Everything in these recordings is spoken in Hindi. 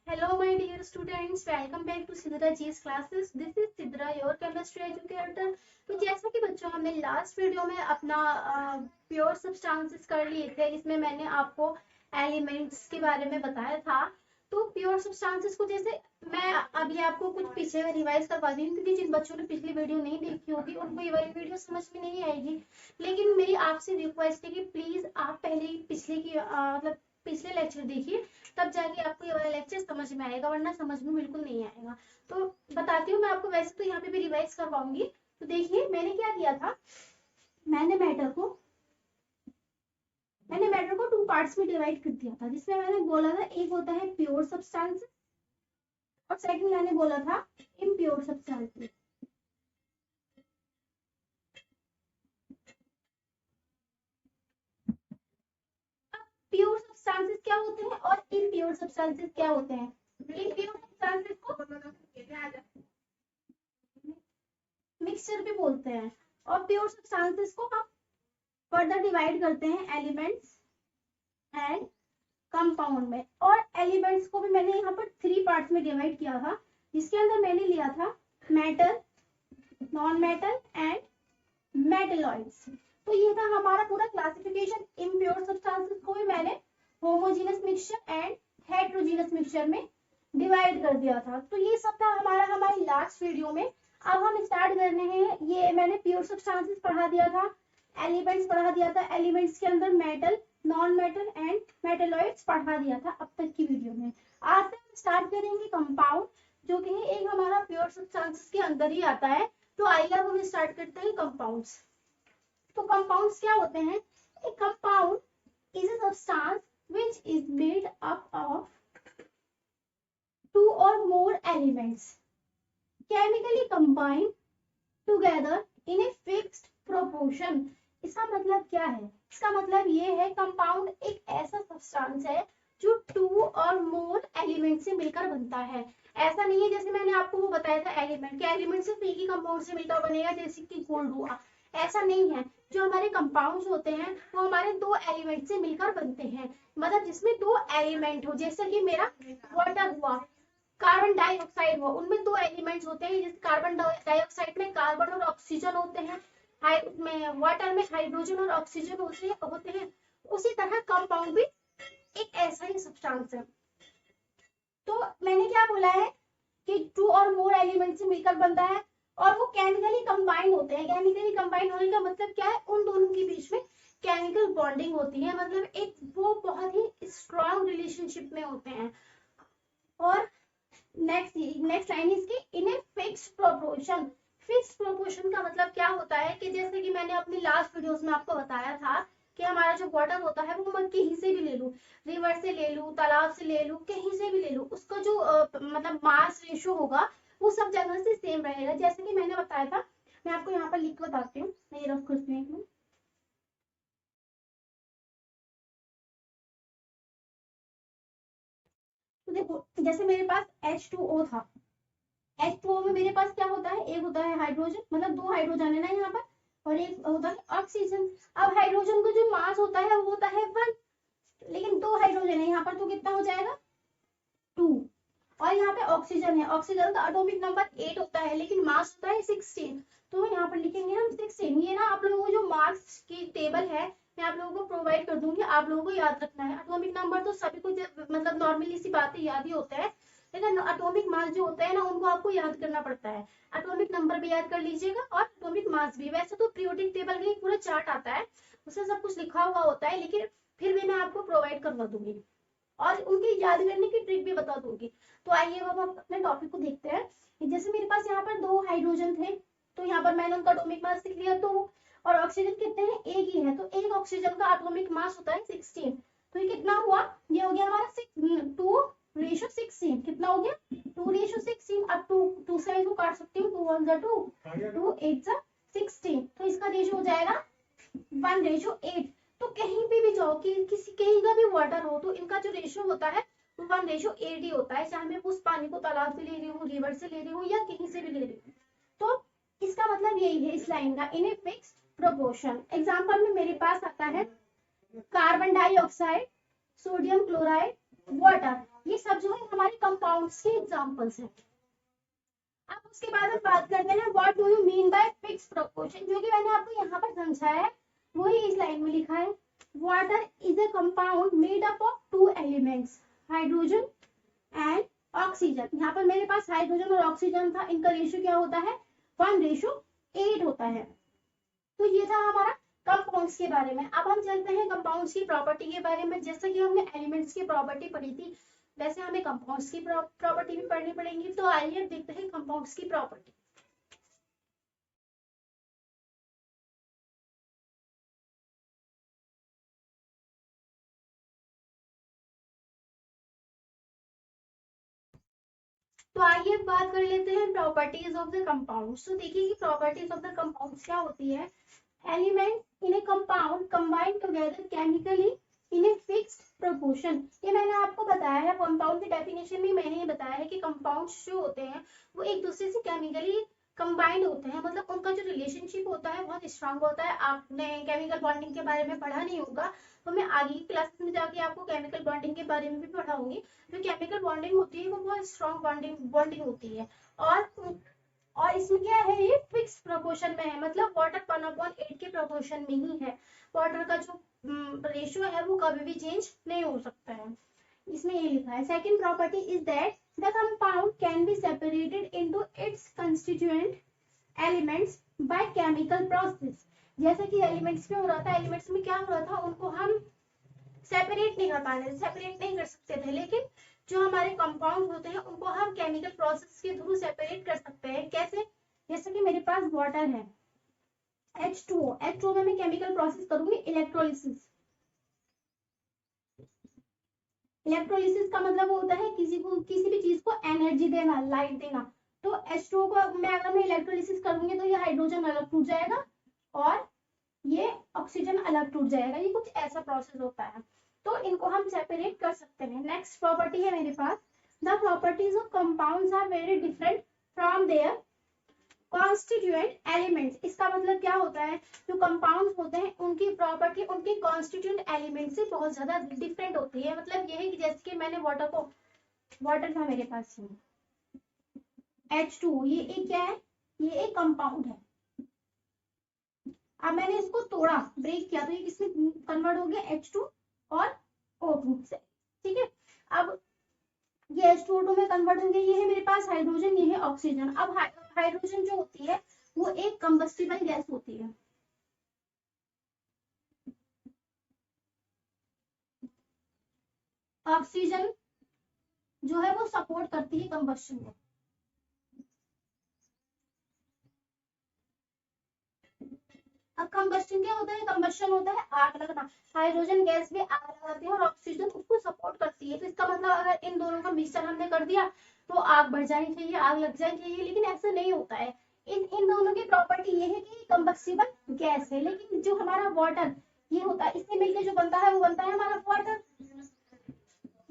Hello, my dear students. Welcome back to Sidra G's classes. This is Sidra, your chemistry educator. तो जैसा कि बच्चों हमने लास्ट वीडियो में अपना प्योर सब्सटेंसेस कर लिए थे, इसमें मैंने आपको एलिमेंट्स के बारे में बताया था। तो प्योर सब्सटेंसेस को जैसे मैं अभी आपको कुछ पीछे रिवाइज करवा दी हूँ, क्योंकि जिन बच्चों ने पिछली वीडियो नहीं देखी होगी उनको ये वाली वीडियो समझ में नहीं आएगी। लेकिन मेरी आपसे रिक्वेस्ट है कि प्लीज आप पहले पिछले की मतलब पिछले लेक्चर देखिए, तब जाके आपको ये वाला लेक्चर समझ में आएगा, वरना समझ में बिल्कुल नहीं आएगा। तो बताती हूँ मैं आपको, वैसे तो यहाँ पे भी रिवाइज करवाऊंगी। तो देखिए मैंने क्या किया था, मैंने मैटर को 2 पार्ट्स में डिवाइड कर दिया था, जिसमें मैंने बोला था एक होता है प्योर सब्सटेंस और सेकंड मैंने बोला था इम्प्योर सब्सटेंस। प्योर सब्सटेंसेस क्या होते हैं और इम्प्योर सब्सटेंसेस क्या होते हैं। इम्प्योर सब्सटेंसेस को मिक्सचर भी बोलते हैं और प्योर सब्सटेंसेस को हम फर्दर डिवाइड करते हैं एलिमेंट्स एंड कंपाउंड में। और एलिमेंट्स को भी मैंने यहाँ पर 3 पार्ट्स में डिवाइड किया था, जिसके अंदर मैंने लिया था metal, non metal and metalloids. तो ये था हमारा पूरा क्लासिफिकेशन। इम्प्योर सब्सटेंसेस को भी मैंने homogeneous mixture and heterogeneous mixture में डिवाइड कर दिया था। तो ये सब था हमारी लास्ट वीडियो में। अब हम स्टार्ट करने हैं। ये मैंने प्योर सब्सटेंसेस पढ़ा दिया था, एलिमेंट्स पढ़ा दिया था, एलिमेंट्स के अंदर metal, non metal and metalloids पढ़ा दिया था अब तक की वीडियो में। आज से हम स्टार्ट करेंगे कंपाउंड, जो कि एक हमारा प्योर सब्सटेंसेस के अंदर ही आता है। तो आइए अब हम स्टार्ट करते हैं कंपाउंड्स। तो कंपाउंड्स क्या होते हैं। ए compound is a substance which is made up of 2 or more elements chemically combined together in a fixed proportion। इसका मतलब क्या है। इसका मतलब ये है कंपाउंड एक ऐसा सब्सटेंस है जो 2 और मोर एलिमेंट से मिलकर बनता है। ऐसा नहीं है जैसे मैंने आपको वो बताया था एलिमेंट के, एलिमेंट सिर्फ एक ही कंपाउंड से मिलकर बनेगा, जैसे कि गोल्ड हुआ। ऐसा नहीं है। जो हमारे कंपाउंड्स होते हैं वो हमारे 2 एलिमेंट से मिलकर बनते हैं, मतलब जिसमें 2 एलिमेंट हो, जैसे कि मेरा वाटर हुआ, कार्बन डाइऑक्साइड हुआ, उनमें 2 एलिमेंट्स होते हैं। जैसे कार्बन डाइऑक्साइड में कार्बन और ऑक्सीजन होते हैं, में वाटर में हाइड्रोजन और ऑक्सीजन होते हैं। उसी तरह कंपाउंड भी एक ऐसा ही सब्सटेंस है। तो मैंने क्या बोला है कि 2 और मोर एलिमेंट से मिलकर बनता है और वो केमिकली कंबाइन होते हैं। केमिकली कंबाइन होने का मतलब क्या है, उन दोनों के बीच में केमिकल बॉन्डिंग होती है, मतलब एक वो बहुत ही स्ट्रॉन्ग रिलेशनशिप में होते हैं। और नेक्स्ट लाइन इसकी, in a fixed proportion. Fixed proportion का मतलब क्या होता है कि जैसे कि मैंने अपनी लास्ट वीडियोस में आपको बताया था कि हमारा जो वाटर होता है वो मैं कहीं से भी ले लूं, रिवर से ले लूं, तालाब से ले लूं, कहीं से भी ले लूं, उसका जो मतलब मास रेशियो होगा वो सब जगह से सेम रहेगा। जैसे कि मैंने बताया था, मैं आपको यहाँ पर लिख के बताती हूँ, मैं ये रफ करती हूँ। तो देखो जैसे मेरे पास H2O था, H2O में मेरे पास क्या होता है, एक होता है हाइड्रोजन, मतलब 2 हाइड्रोजन है ना यहाँ पर, और एक होता है ऑक्सीजन। अब हाइड्रोजन का जो मास होता है वो होता है 1, लेकिन 2 हाइड्रोजन है यहाँ पर, तो कितना हो जाएगा 2। और यहाँ पे ऑक्सीजन है, ऑक्सीजन का एटॉमिक नंबर 8 होता है, लेकिन मास होता है 16। तो यहाँ पर लिखेंगे हम 16। ये ना आप लोगों को जो मार्क्स की टेबल है मैं आप लोगों को प्रोवाइड कर दूंगी, आप लोगों को याद रखना है। एटॉमिक नंबर तो सभी को मतलब नॉर्मली सी बातें याद ही होता है, लेकिन एटॉमिक मास जो होता है ना उनको आपको याद करना पड़ता है। एटॉमिक नंबर भी याद कर लीजिएगा और एटॉमिक मास भी। वैसे तो पीरियोडिक टेबल का एक पूरा चार्ट आता है, उसमें सब कुछ लिखा हुआ होता है, लेकिन फिर भी मैं आपको प्रोवाइड करवा दूंगी और उनकी याद करने की ट्रिक भी बता दूंगी। तो आइए अब हम अपने टॉपिक को देखते हैं। जैसे मेरे पास यहाँ पर 2 हाइड्रोजन थे, तो यहाँ पर मैंने उनका एटॉमिक मास लिख लिया 2, और ऑक्सीजन कितने हैं, एक ही है, तो एक ऑक्सीजन का एटॉमिक मास होता है 16। तो ये कितना हुआ, ये हो गया हमारा 2:16। कितना हो गया 2:16। अब 2 से इसको काट सकती हूँ, 2 1 2, 2 8 16, तो इसका रेशियो हो जाएगा 1:8। तो कहीं पे भी जाओ कि किसी कहीं का भी वाटर हो तो इनका जो रेशियो होता है वो 1:8 ही होता है, चाहे मैं उस पानी को तालाब से ले रही हूँ, रिवर से ले रही हूँ या कहीं से भी ले रही हूँ। तो इसका मतलब यही है इस लाइन का, इन ए फिक्स्ड प्रोपोर्शन। एग्जाम्पल में मेरे पास आता है carbon dioxide, sodium chloride, water. ये सब जो है हमारे कंपाउंड्स के एग्जांपल्स हैं। अब उसके बाद हम बात करते हैं what do you mean by fix proportion, जो कि मैंने आपको यहाँ पर समझाया है वही इस लाइन में लिखा है। Water is a compound made up of two elements, hydrogen and oxygen. यहाँ पर मेरे पास हाइड्रोजन और ऑक्सीजन था, इनका रेशियो क्या होता है 1:8 होता है। तो ये था हमारा कंपाउंड्स के बारे में। अब हम चलते हैं कंपाउंड्स की प्रॉपर्टी के बारे में। जैसे कि हमने एलिमेंट्स की प्रॉपर्टी पढ़ी थी वैसे हमें कंपाउंड्स की प्रॉपर्टी भी पढ़नी पड़ेगी। तो आइए देखते हैं कंपाउंड्स की प्रॉपर्टी। तो आइए बात कर लेते हैं प्रॉपर्टीज ऑफ द कंपाउंड्स। तो देखिए कि प्रॉपर्टीज ऑफ द कंपाउंड्स क्या होती है। Element in A compound combine together chemically in a fixed proportion. ये मैंने आपको बताया है, कंपाउंड की डेफिनेशन में मैंने ये बताया है कि कंपाउंड्स जो होते हैं वो एक दूसरे से केमिकली कंबाइंड होते हैं, मतलब उनका जो रिलेशनशिप होता है बहुत स्ट्रांग होता है। आपने केमिकल बॉन्डिंग के बारे में पढ़ा नहीं होगा, तो मैं आगे की क्लासेस में जाके आपको केमिकल बॉन्डिंग के बारे में भी पढ़ाऊंगी। जो केमिकल बॉन्डिंग होती है वो बहुत स्ट्रांग बॉन्डिंग होती है। और इसमें क्या है, ये फिक्स प्रोपोर्शन में है, मतलब वाटर 1/8 के प्रोपोर्शन में ही है। वाटर का जो रेशियो है वो कभी भी चेंज नहीं हो सकता है, इसमें ये लिखा है। Second property is that the compound can be separated into its constituent elements by chemical process. जैसे कि एलिमेंट्स में हो रहा था, एलिमेंट्स में क्या हो रहा था, उनको हम सेपरेट नहीं कर पा रहे, सेपरेट नहीं कर सकते थे, लेकिन जो हमारे कंपाउंड होते हैं उनको हम केमिकल प्रोसेस के थ्रू सेपरेट कर सकते हैं। कैसे, जैसे कि मेरे पास वाटर है H2O में मैं केमिकल प्रोसेस करूंगी इलेक्ट्रोलिसिस। इलेक्ट्रोलिसिस का मतलब होता है किसी भी चीज को एनर्जी देना, लाइट देना। तो H2O को अगर मैं इलेक्ट्रोलिसिस करूंगी तो ये हाइड्रोजन अलग टूट जाएगा और ये ऑक्सीजन अलग टूट जाएगा, ये कुछ ऐसा प्रोसेस होता है। तो इनको हम सेपरेट कर सकते हैं। नेक्स्ट प्रॉपर्टी है मेरे पास, the properties of compounds are very different from their constituent elements. इसका मतलब क्या होता है, जो कंपाउंड्स होते हैं उनकी प्रॉपर्टी उनके कॉन्स्टिट्यूएंट एलिमेंट से बहुत ज्यादा डिफरेंट होती है। मतलब ये है कि जैसे कि मैंने वाटर था मेरे पास H2O, ये एक क्या है, ये एक कंपाउंड है। अब मैंने इसको तोड़ा, ब्रेक किया, तो ये किसमें कन्वर्ट हो गया H2 और O2 से। ठीक है, अब ये H2O2 में कन्वर्ट हो गया। ये है मेरे पास हाइड्रोजन, ये है ऑक्सीजन। अब हाइड्रोजन जो होती है वो एक कंबस्टिबल गैस होती है। ऑक्सीजन जो है वो सपोर्ट करती है कंबस्शन को। अब कंबस्शन क्या होता है, कंबस्शन होता है आग लगना। हाइड्रोजन गैस भी आग लगाती है और ऑक्सीजन उसको सपोर्ट करती है। तो इसका मतलब अगर इन दोनों का मिक्सचर हमने कर दिया तो आग बढ़ जानी चाहिए, आग लग जानी चाहिए, लेकिन ऐसा नहीं होता है। इन दोनों की प्रॉपर्टी ये है कि कंबस्टिबल गैस है। लेकिन जो हमारा वाटर ये होता है, इससे मिलकर जो बनता है वो बनता है हमारा वाटर।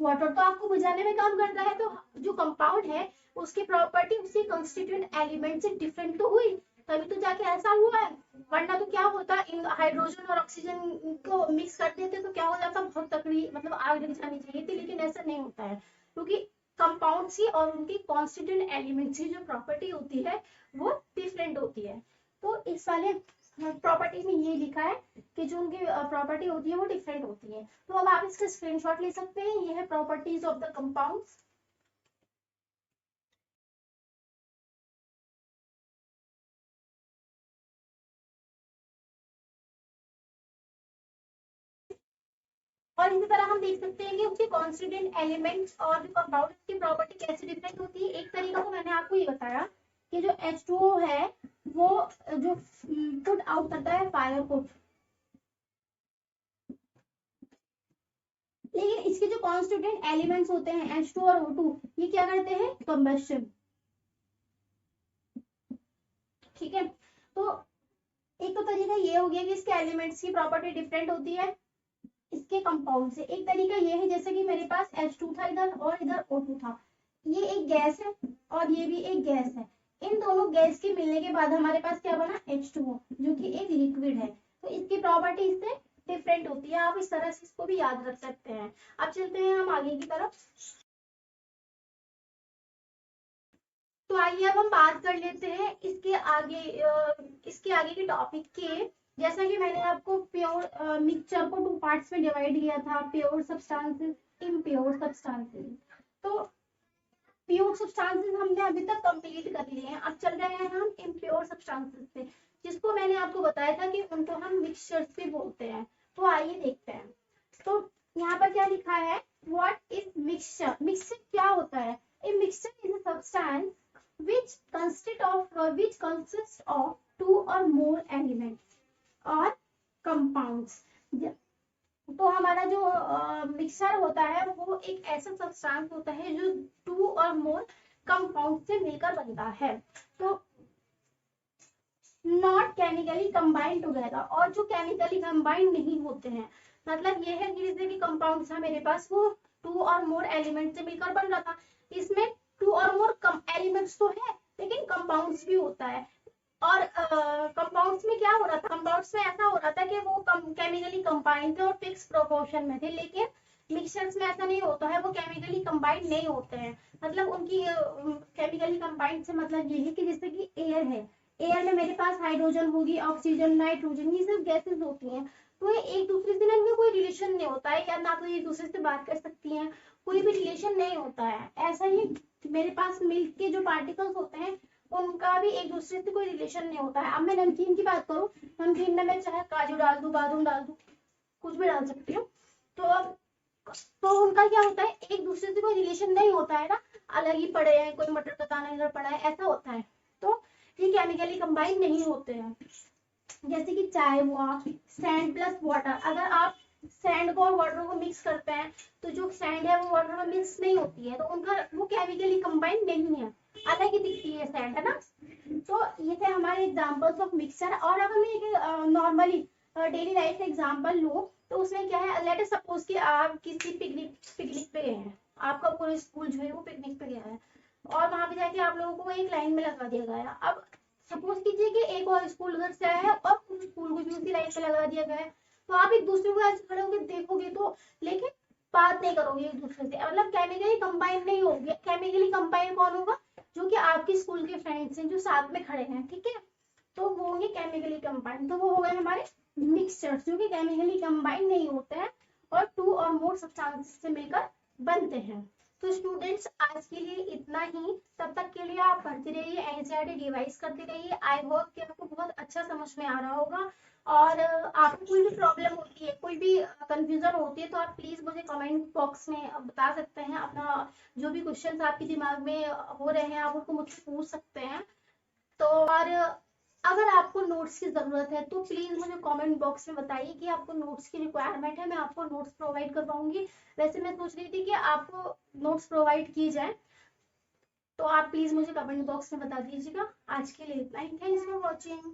वाटर तो आपको बुझाने में काम करता है। तो जो कंपाउंड है उसकी प्रॉपर्टी उसके कंस्टिट्यूएंट एलिमेंट से डिफरेंट तो हुई, तभी तो जाके ऐसा हुआ है। वरना तो क्या होता, इन हाइड्रोजन और ऑक्सीजन को मिक्स कर देते तो क्या हो जाता, बहुत तकड़ी मतलब आग लग जानी चाहिए थी, लेकिन ऐसा नहीं होता है क्योंकि कंपाउंड्स की और उनकी कॉन्स्टिट्यूएंट एलिमेंट्स की जो प्रॉपर्टी होती है वो डिफरेंट होती है। तो इस वाले प्रॉपर्टी में ये लिखा है कि जो उनकी प्रॉपर्टी होती है वो डिफरेंट होती है। तो अब आप इसका स्क्रीनशॉट ले सकते हैं। ये है प्रॉपर्टीज ऑफ द कंपाउंड्स। और इसी तरह हम देख सकते हैं कि उसके कॉन्स्टिट्यूएंट एलिमेंट्स और जो कंपाउंड की प्रॉपर्टी कैसे डिफरेंट होती है। एक तरीका तो मैंने आपको ये बताया कि जो H2O है वो जो पुट आउट करता है फायर को, लेकिन इसके जो कॉन्स्टिट्यूएंट एलिमेंट्स होते हैं H2 और O2 ये क्या करते हैं, कंबस्शन। ठीक है, तो एक तो तरीका ये हो गया कि इसके एलिमेंट्स की प्रॉपर्टी डिफरेंट होती है इसके कंपाउंड से। एक तरीका ये है जैसे कि मेरे पास H2 था इधर और इधर O2 था, ये एक गैस है और ये भी एक गैस है। इन दोनों गैस के मिलने के बाद हमारे पास क्या बना, H2O, जो कि एक लिक्विड है। तो इसकी प्रॉपर्टी इससे डिफरेंट होती है। आप इस तरह से इसको भी याद रख सकते हैं। अब चलते हैं हम आगे की तरफ। तो आइए अब हम बात कर लेते हैं इसके आगे के टॉपिक के। जैसा कि मैंने आपको प्योर मिक्सचर को 2 पार्ट्स में डिवाइड किया था, प्योर सब्सटेंसेस, इम्प्योर सब्सटेंसेस। तो प्योर सब्सटेंसेस हमने अभी तक कंप्लीट कर लिए हैं। अब चल रहे हैं हम इम्प्योर सब्सटेंसेस पे, जिसको मैंने आपको बताया था कि उनको हम मिक्सचर्स भी बोलते हैं। तो आइए देखते हैं। तो यहाँ पर क्या लिखा है, व्हाट इज मिक्सचर। मिक्सचर क्या होता है? A mixture is a substance which consists of 2 or more elements or compounds। तो हमारा जो मिक्सचर होता है वो एक ऐसा सब्सटेंस होता है जो 2 और मोर कंपाउंड से मिलकर बनता है। तो नॉट केमिकली कंबाइंड टुगेदर, और जो केमिकली कंबाइंड नहीं होते हैं। मतलब ये है कि जैसे कि कंपाउंड था मेरे पास, वो 2 और मोर एलिमेंट से मिलकर बन रहा था। इसमें 2 और मोर एलिमेंट्स तो है, लेकिन कंपाउंड्स भी होता है। और कंपाउंड्स में क्या हो रहा था, कंपाउंड्स में ऐसा हो रहा था कि वो केमिकली कंबाइंड थे और फिक्स प्रोपोर्शन में थे। लेकिन मिक्सचर्स में ऐसा नहीं होता है, वो केमिकली कंबाइंड नहीं होते हैं। मतलब उनकी केमिकली कंबाइंड से मतलब ये है कि जैसे कि एयर है, एयर में मेरे पास हाइड्रोजन होगी, ऑक्सीजन, नाइट्रोजन, ये सब गैसेस होती हैं। तो ये एक दूसरे से ना, इनका कोई रिलेशन नहीं होता है, या ना तो एक दूसरे से बात कर सकती हैं, कोई भी रिलेशन नहीं होता है। ऐसा ही मेरे पास मिल्क के जो पार्टिकल्स होते हैं उनका भी एक दूसरे से कोई रिलेशन नहीं होता है। अब मैं नमकीन की बात करूं, नमकीन में मैं चाहे काजू डाल दूं, बादाम डाल दूं, कुछ भी डाल सकती हूँ। तो उनका क्या होता है, एक दूसरे से कोई रिलेशन नहीं होता है ना, अलग ही पड़े हैं, कोई मटर का दाना इधर पड़ा है, ऐसा होता है। तो ये केमिकली कंबाइन नहीं होते हैं। जैसे कि चाय हुआ, सैंड प्लस वाटर, अगर आप सैंड को और वाटर को मिक्स करते हैं तो जो सैंड है वो वाटर में मिक्स नहीं होती है, तो उनका वो केमिकली कंबाइन नहीं है, अलग ही दिखती है सैंड, है ना। तो ये थे हमारे एग्जांपल्स ऑफ मिक्सचर। और अगर मैं एक नॉर्मली डेली लाइफ एग्जांपल लूं तो उसमें क्या है, लेट अस सपोज कि आप किसी पिकनिक पे गए हैं, आपका पूरा स्कूल जो है वो पिकनिक पे गया है, और वहां पे जाके आप लोगों को एक लाइन में लगा दिया गया। अब सपोज कीजिए कि एक और स्कूल उधर से आया है और उस स्कूल को भी उसी लाइन पे लगा दिया गया है। तो आप एक दूसरे को ऐसे खड़े होकर देखोगे तो, लेकिन बात नहीं करोगे एक दूसरे से, मतलब केमिकली कंबाइन नहीं होगी। केमिकली कंबाइन कौन होगा, जो कि आपके स्कूल के फ्रेंड्स हैं जो साथ में खड़े हैं, ठीक है, तो वो होंगे केमिकली कंबाइन। तो वो हो गए हमारे मिक्सचर्स जो कि केमिकली कंबाइन नहीं होते हैं और 2 और मोर सब्सटेंसेस से मिलकर बनते हैं। तो स्टूडेंट्स आज के लिए इतना ही। तब तक के लिए आप पढ़ते रहिए, एनसीईआरटी रिवाइज करते रहिए। आई होप कि आपको बहुत अच्छा समझ में आ रहा होगा। और आपको कोई भी प्रॉब्लम होती है, कोई भी कंफ्यूजन होती है, तो आप प्लीज मुझे कमेंट बॉक्स में बता सकते हैं। अपना जो भी क्वेश्चंस आपके दिमाग में हो रहे हैं आप उनको मुझसे पूछ सकते हैं। तो और अगर आपको नोट्स की जरूरत है तो प्लीज मुझे कमेंट बॉक्स में बताइए कि आपको नोट्स की रिक्वायरमेंट है, मैं आपको नोट्स प्रोवाइड कर पाऊंगी। वैसे मैं सोच रही थी कि आपको नोट्स प्रोवाइड किए जाए, तो आप प्लीज मुझे कमेंट बॉक्स में बता दीजिएगा। आज के लिए इतना ही, थैंक्स फॉर वॉचिंग।